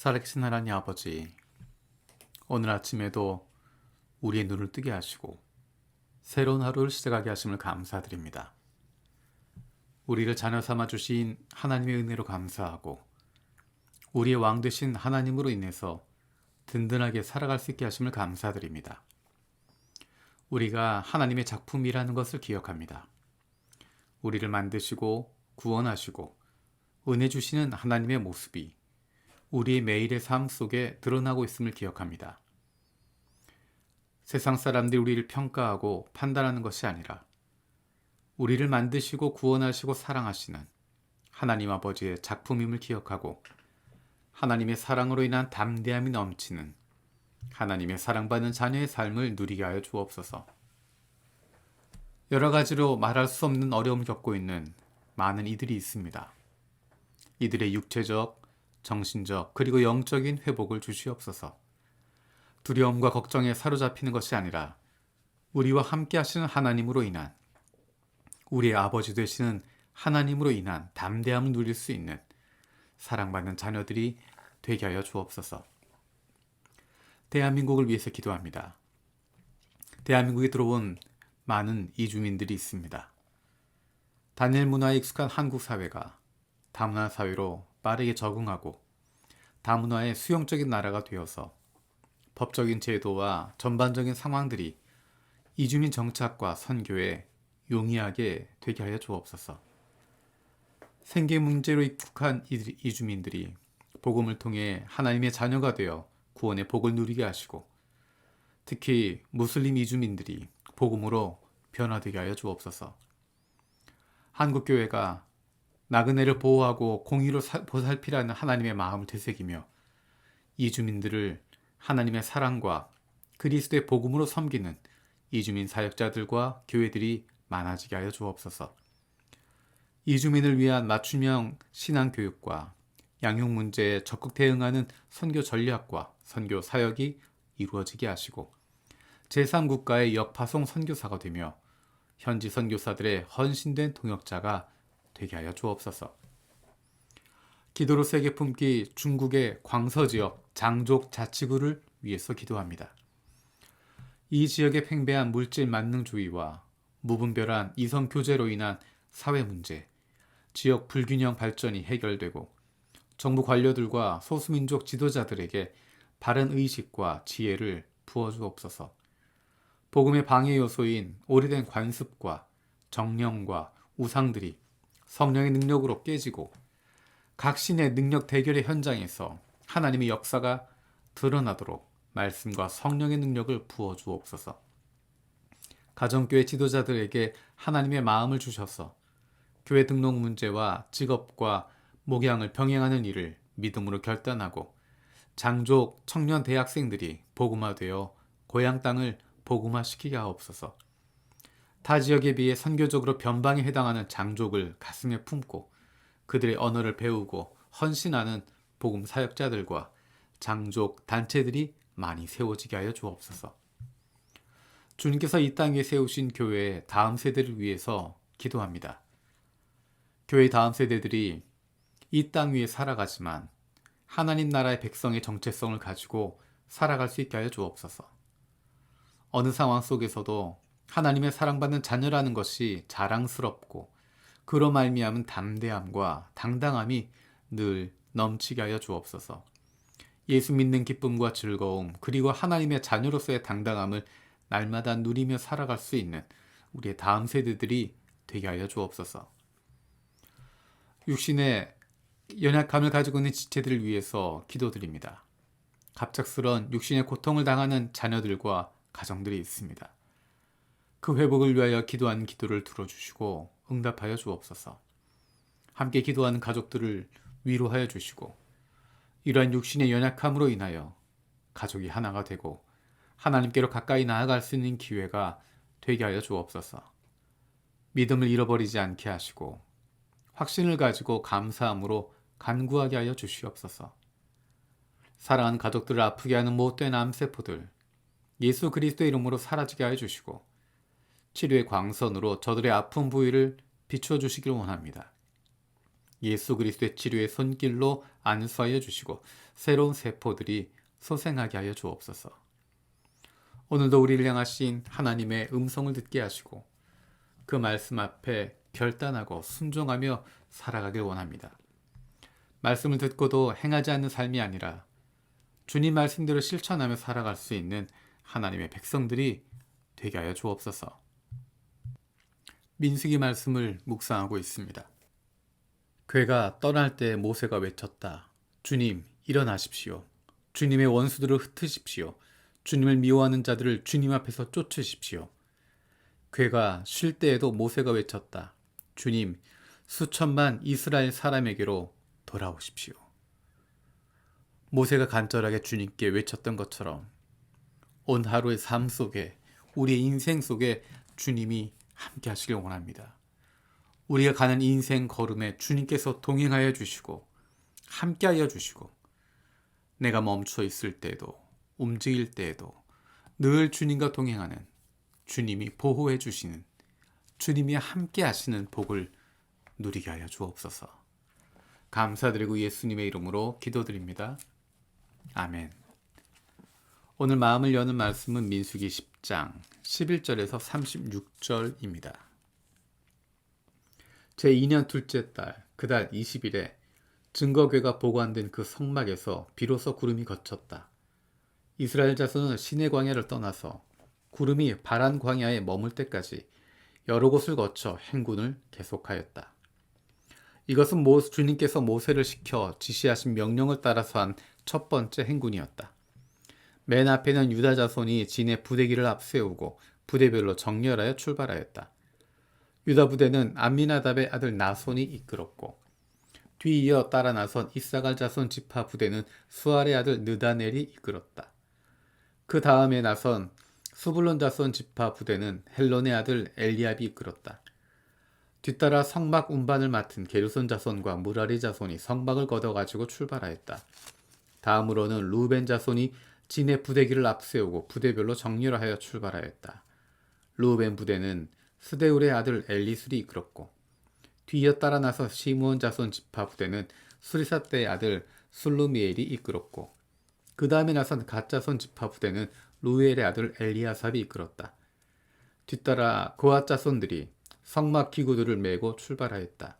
살아계신 하나님 아버지, 오늘 아침에도 우리의 눈을 뜨게 하시고 새로운 하루를 시작하게 하심을 감사드립니다. 우리를 자녀 삼아 주신 하나님의 은혜로 감사하고 우리의 왕 되신 하나님으로 인해서 든든하게 살아갈 수 있게 하심을 감사드립니다. 우리가 하나님의 작품이라는 것을 기억합니다. 우리를 만드시고 구원하시고 은혜 주시는 하나님의 모습이 우리의 매일의 삶 속에 드러나고 있음을 기억합니다. 세상 사람들이 우리를 평가하고 판단하는 것이 아니라 우리를 만드시고 구원하시고 사랑하시는 하나님 아버지의 작품임을 기억하고 하나님의 사랑으로 인한 담대함이 넘치는 하나님의 사랑받는 자녀의 삶을 누리게 하여 주옵소서. 여러 가지로 말할 수 없는 어려움을 겪고 있는 많은 이들이 있습니다. 이들의 육체적, 정신적 그리고 영적인 회복을 주시옵소서. 두려움과 걱정에 사로잡히는 것이 아니라 우리와 함께 하시는 하나님으로 인한 우리의 아버지 되시는 하나님으로 인한 담대함을 누릴 수 있는 사랑받는 자녀들이 되게 하여 주옵소서. 대한민국을 위해서 기도합니다. 대한민국에 들어온 많은 이주민들이 있습니다. 단일 문화에 익숙한 한국 사회가 다문화 사회로 빠르게 적응하고 다문화의 수용적인 나라가 되어서 법적인 제도와 전반적인 상황들이 이주민 정착과 선교에 용이하게 되게 하여 주옵소서. 생계 문제로 입국한 이주민들이 복음을 통해 하나님의 자녀가 되어 구원의 복을 누리게 하시고 특히 무슬림 이주민들이 복음으로 변화되게 하여 주옵소서. 한국교회가 나그네를 보호하고 공의로 보살피라는 하나님의 마음을 되새기며 이주민들을 하나님의 사랑과 그리스도의 복음으로 섬기는 이주민 사역자들과 교회들이 많아지게 하여 주옵소서. 이주민을 위한 맞춤형 신앙교육과 양육 문제에 적극 대응하는 선교 전략과 선교 사역이 이루어지게 하시고 제3국가의 역파송 선교사가 되며 현지 선교사들의 헌신된 동역자가 되게 하여 주옵소서. 기도로 세계 품기 중국의 광서지역 장족 자치구를 위해서 기도합니다. 이 지역의 팽배한 물질 만능주의와 무분별한 이성 교제로 인한 사회 문제, 지역 불균형 발전이 해결되고 정부 관료들과 소수민족 지도자들에게 바른 의식과 지혜를 부어주옵소서. 복음의 방해 요소인 오래된 관습과 정령과 우상들이 성령의 능력으로 깨지고 각 신의 능력 대결의 현장에서 하나님의 역사가 드러나도록 말씀과 성령의 능력을 부어주옵소서. 가정교회 지도자들에게 하나님의 마음을 주셔서 교회 등록 문제와 직업과 목양을 병행하는 일을 믿음으로 결단하고 장족 청년 대학생들이 복음화되어 고향 땅을 복음화시키게 하옵소서. 타 지역에 비해 선교적으로 변방에 해당하는 장족을 가슴에 품고 그들의 언어를 배우고 헌신하는 복음 사역자들과 장족 단체들이 많이 세워지게 하여 주옵소서. 주님께서 이 땅에 세우신 교회의 다음 세대를 위해서 기도합니다. 교회의 다음 세대들이 이 땅 위에 살아가지만 하나님 나라의 백성의 정체성을 가지고 살아갈 수 있게 하여 주옵소서. 어느 상황 속에서도 하나님의 사랑받는 자녀라는 것이 자랑스럽고 그로 말미암은 담대함과 당당함이 늘 넘치게 하여 주옵소서. 예수 믿는 기쁨과 즐거움 그리고 하나님의 자녀로서의 당당함을 날마다 누리며 살아갈 수 있는 우리의 다음 세대들이 되게 하여 주옵소서. 육신의 연약함을 가지고 있는 지체들을 위해서 기도드립니다. 갑작스런 육신의 고통을 당하는 자녀들과 가정들이 있습니다. 그 회복을 위하여 기도하는 기도를 들어주시고 응답하여 주옵소서. 함께 기도하는 가족들을 위로하여 주시고 이러한 육신의 연약함으로 인하여 가족이 하나가 되고 하나님께로 가까이 나아갈 수 있는 기회가 되게 하여 주옵소서. 믿음을 잃어버리지 않게 하시고 확신을 가지고 감사함으로 간구하게 하여 주시옵소서. 사랑하는 가족들을 아프게 하는 못된 암세포들 예수 그리스도의 이름으로 사라지게 하여 주시고 치료의 광선으로 저들의 아픈 부위를 비추어 주시기를 원합니다. 예수 그리스도의 치료의 손길로 안수하여 주시고 새로운 세포들이 소생하게 하여 주옵소서. 오늘도 우리를 향하신 하나님의 음성을 듣게 하시고 그 말씀 앞에 결단하고 순종하며 살아가길 원합니다. 말씀을 듣고도 행하지 않는 삶이 아니라 주님 말씀대로 실천하며 살아갈 수 있는 하나님의 백성들이 되게 하여 주옵소서. 민수기 말씀을 묵상하고 있습니다. 괴가 떠날 때 모세가 외쳤다. 주님, 일어나십시오. 주님의 원수들을 흩으십시오. 주님을 미워하는 자들을 주님 앞에서 쫓으십시오. 괴가 쉴 때에도 모세가 외쳤다. 주님, 수천만 이스라엘 사람에게로 돌아오십시오. 모세가 간절하게 주님께 외쳤던 것처럼 온 하루의 삶 속에, 우리의 인생 속에 주님이 함께 하시길 원합니다. 우리가 가는 인생 걸음에 주님께서 동행하여 주시고 함께 하여 주시고 내가 멈춰 있을 때에도 움직일 때에도 늘 주님과 동행하는, 주님이 보호해 주시는, 주님이 함께 하시는 복을 누리게 하여 주옵소서. 감사드리고 예수님의 이름으로 기도드립니다. 아멘. 오늘 마음을 여는 말씀은 민수기 10장 11절에서 36절입니다. 제2년 둘째 달, 그달 20일에 증거궤가 보관된 그 성막에서 비로소 구름이 걷혔다. 이스라엘 자손은 시내 광야를 떠나서 구름이 바란 광야에 머물 때까지 여러 곳을 거쳐 행군을 계속하였다. 이것은 주님께서 모세를 시켜 지시하신 명령을 따라서 한 첫 번째 행군이었다. 맨 앞에는 유다 자손이 진의 부대기를 앞세우고 부대별로 정렬하여 출발하였다. 유다 부대는 암미나답의 아들 나손이 이끌었고 뒤이어 따라 나선 이사갈 자손 지파 부대는 수알의 아들 느다넬이 이끌었다. 그 다음에 나선 수불론 자손 지파 부대는 헬론의 아들 엘리압이 이끌었다. 뒤따라 성막 운반을 맡은 게르손 자손과 무라리 자손이 성막을 걷어가지고 출발하였다. 다음으로는 루벤 자손이 진의 부대기를 앞세우고 부대별로 정렬을 하여 출발하였다. 루벤 부대는 스데울의 아들 엘리술이 이끌었고 뒤이어 따라 나서 시므온 자손 지파 부대는 수리사떼의 아들 술루미엘이 이끌었고 그 다음에 나선 갓 자손 지파 부대는 루엘의 아들 엘리아삽이 이끌었다. 뒤따라 고앗 자손들이 성막 기구들을 메고 출발하였다.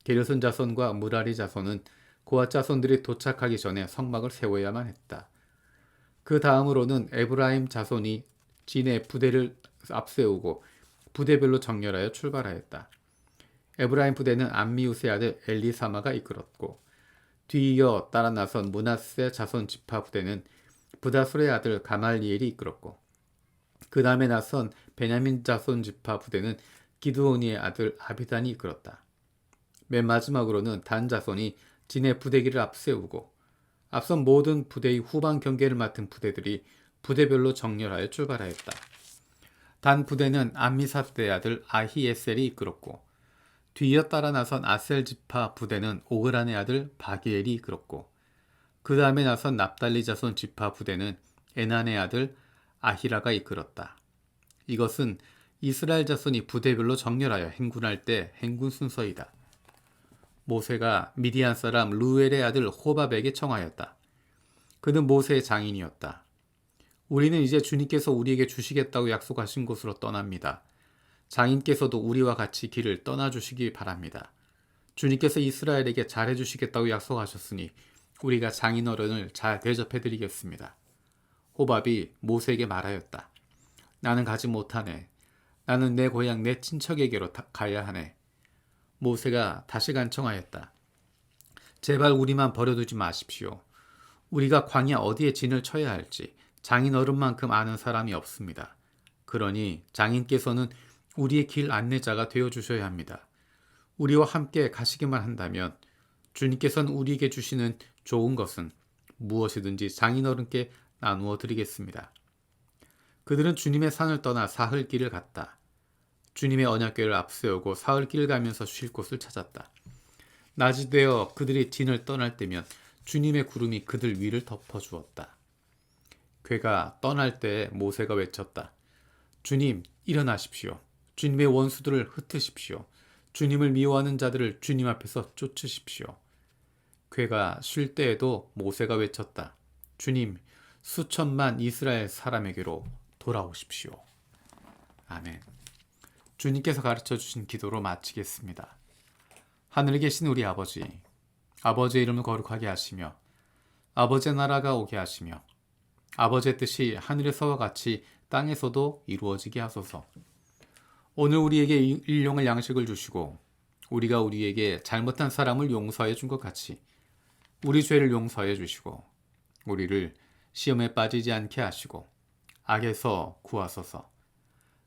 게르손 자손과 무라리 자손은 고앗 자손들이 도착하기 전에 성막을 세워야만 했다. 그 다음으로는 에브라임 자손이 진의 부대를 앞세우고 부대별로 정렬하여 출발하였다. 에브라임 부대는 암미우스의 아들 엘리사마가 이끌었고 뒤이어 따라 나선 므낫세 자손 지파 부대는 부다술의 아들 가말리엘이 이끌었고 그 다음에 나선 베냐민 자손 지파 부대는 기드오니의 아들 아비단이 이끌었다. 맨 마지막으로는 단 자손이 진의 부대기를 앞세우고 앞선 모든 부대의 후방 경계를 맡은 부대들이 부대별로 정렬하여 출발하였다. 단 부대는 암미사대의 아들 아히에셀이 이끌었고 뒤이어 따라 나선 아셀 지파 부대는 오그란의 아들 바기엘이 이끌었고 그 다음에 나선 납달리 자손 지파 부대는 에난의 아들 아히라가 이끌었다. 이것은 이스라엘 자손이 부대별로 정렬하여 행군할 때 행군 순서이다. 모세가 미디안 사람 루엘의 아들 호밥에게 청하였다. 그는 모세의 장인이었다. 우리는 이제 주님께서 우리에게 주시겠다고 약속하신 곳으로 떠납니다. 장인께서도 우리와 같이 길을 떠나주시기 바랍니다. 주님께서 이스라엘에게 잘해주시겠다고 약속하셨으니 우리가 장인 어른을 잘 대접해드리겠습니다. 호밥이 모세에게 말하였다. 나는 가지 못하네. 나는 내 고향 내 친척에게로 가야 하네. 모세가 다시 간청하였다. 제발 우리만 버려두지 마십시오. 우리가 광야 어디에 진을 쳐야 할지 장인 어른만큼 아는 사람이 없습니다. 그러니 장인께서는 우리의 길 안내자가 되어주셔야 합니다. 우리와 함께 가시기만 한다면 주님께서는 우리에게 주시는 좋은 것은 무엇이든지 장인 어른께 나누어 드리겠습니다. 그들은 주님의 산을 떠나 사흘길을 갔다. 주님의 언약궤를 앞세우고 사흘길을 가면서 쉴 곳을 찾았다. 낮이 되어 그들이 진을 떠날 때면 주님의 구름이 그들 위를 덮어주었다. 궤가 떠날 때 모세가 외쳤다. 주님, 일어나십시오. 주님의 원수들을 흩으십시오. 주님을 미워하는 자들을 주님 앞에서 쫓으십시오. 괴가 쉴 때에도 모세가 외쳤다. 주님, 수천만 이스라엘 사람에게로 돌아오십시오. 아멘. 주님께서 가르쳐 주신 기도로 마치겠습니다. 하늘에 계신 우리 아버지, 아버지의 이름을 거룩하게 하시며 아버지의 나라가 오게 하시며 아버지의 뜻이 하늘에서와 같이 땅에서도 이루어지게 하소서. 오늘 우리에게 일용할 양식을 주시고 우리가 우리에게 잘못한 사람을 용서해 준 것 같이 우리 죄를 용서해 주시고 우리를 시험에 빠지지 않게 하시고 악에서 구하소서.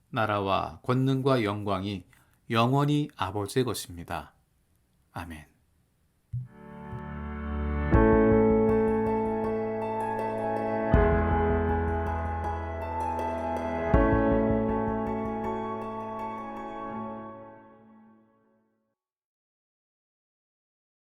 나라와 권능과 영광이 영원히 아버지의 것입니다. 아멘.